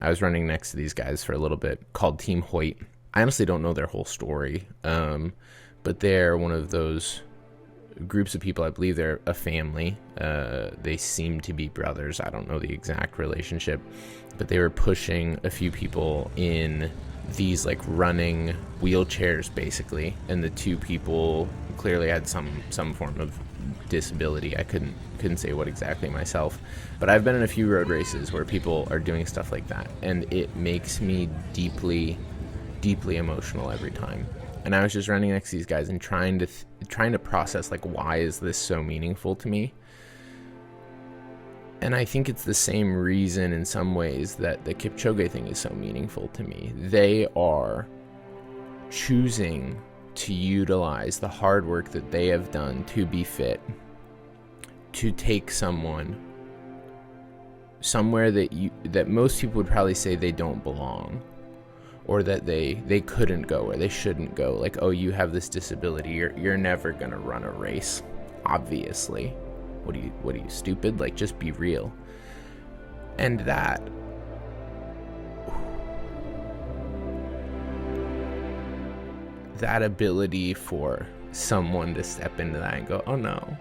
I was running next to these guys for a little bit called Team Hoyt. I honestly don't know their whole story, but they're one of those groups of people. I believe they're a family. They seem to be brothers. I don't know the exact relationship, but they were pushing a few people in these like running wheelchairs basically, and the two people clearly had some form of disability. I couldn't say what exactly myself, but I've been in a few road races where people are doing stuff like that, and it makes me deeply emotional every time. And I was just running next to these guys and trying to process, like, why is this so meaningful to me? And I think it's the same reason in some ways that the Kipchoge thing is so meaningful to me. They are choosing to utilize the hard work that they have done to be fit, to take someone somewhere that most people would probably say they don't belong, or that they couldn't go, or they shouldn't go. Like, oh, you have this disability, you're never gonna run a race, obviously. What are you, stupid? Like, just be real. And that ability for someone to step into that and go, oh no,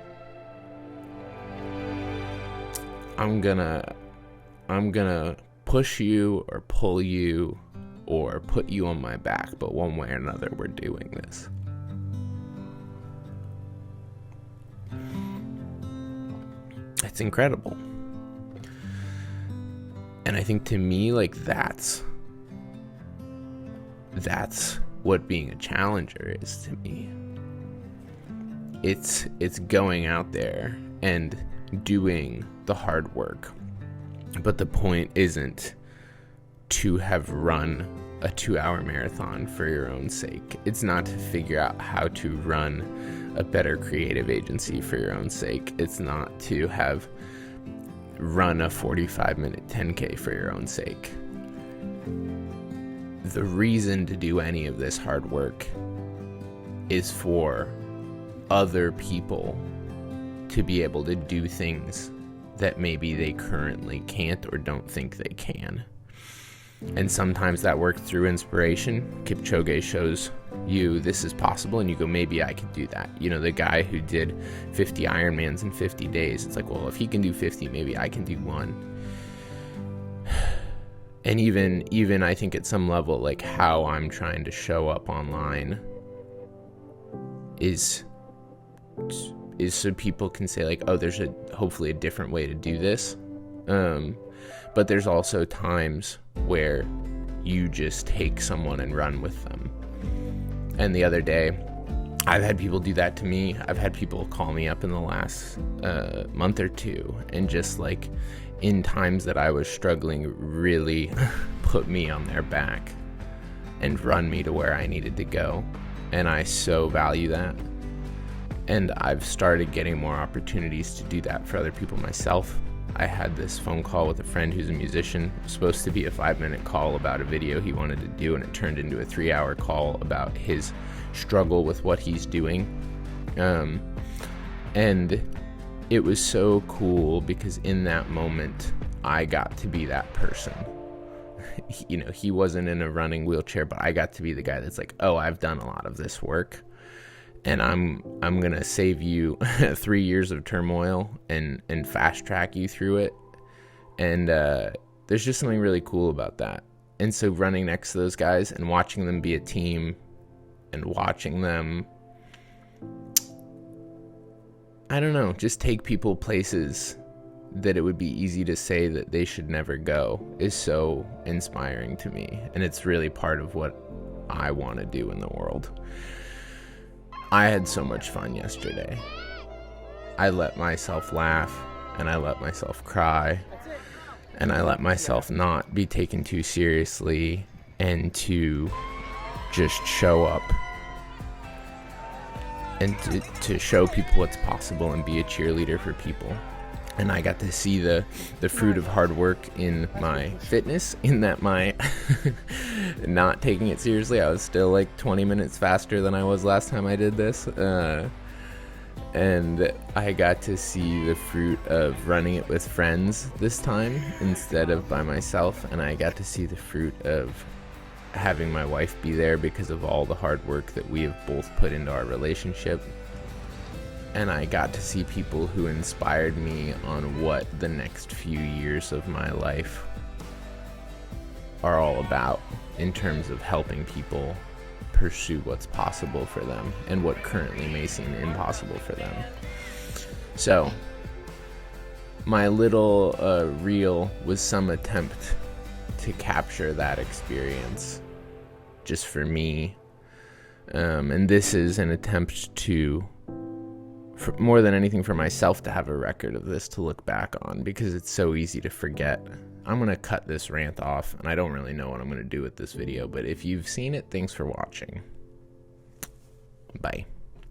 I'm gonna push you or pull you or put you on my back, but one way or another we're doing this. It's incredible. And I think, to me, like, that's what being a challenger is to me. It's going out there and doing the hard work. But the point isn't to have run a 2-hour marathon for your own sake. It's not to figure out how to run a better creative agency for your own sake. It's not to have run a 45-minute 10K for your own sake. The reason to do any of this hard work is for other people to be able to do things that maybe they currently can't or don't think they can. And sometimes that works through inspiration. Kipchoge shows you this is possible, and you go, maybe I could do that. You know, the guy who did 50 Ironmans in 50 days, it's like, well, if he can do 50, maybe I can do one. And even I think at some level, like, how I'm trying to show up online is so people can say, like, oh, there's hopefully a different way to do this. But there's also times where you just take someone and run with them. And the other day, I've had people do that to me. I've had people call me up in the last month or two, and just, like, in times that I was struggling, really put me on their back and run me to where I needed to go. And I so value that. And I've started getting more opportunities to do that for other people myself. I had this phone call with a friend who's a musician. It was supposed to be a 5-minute call about a video he wanted to do, and it turned into a 3-hour call about his struggle with what he's doing. And it was so cool because in that moment, I got to be that person. You know, he wasn't in a running wheelchair, but I got to be the guy that's like, oh, I've done a lot of this work, and I'm gonna save you 3 years of turmoil and fast track you through it. And there's just something really cool about that. And so running next to those guys and watching them be a team and watching them, I don't know, just take people places that it would be easy to say that they should never go is so inspiring to me. And it's really part of what I want to do in the world. I had so much fun yesterday. I let myself laugh, and I let myself cry, and I let myself not be taken too seriously, and to just show up and to show people what's possible and be a cheerleader for people. And I got to see the fruit of hard work in my fitness, in that my not taking it seriously. I was still like 20 minutes faster than I was last time I did this. And I got to see the fruit of running it with friends this time instead of by myself, and I got to see the fruit of having my wife be there because of all the hard work that we have both put into our relationship. And I got to see people who inspired me on what the next few years of my life are all about in terms of helping people pursue what's possible for them and what currently may seem impossible for them. So my little reel was some attempt to capture that experience just for me, and this is an attempt to, for more than anything, for myself to have a record of this to look back on, because it's so easy to forget. I'm going to cut this rant off, and I don't really know what I'm going to do with this video, but if you've seen it, thanks for watching. Bye.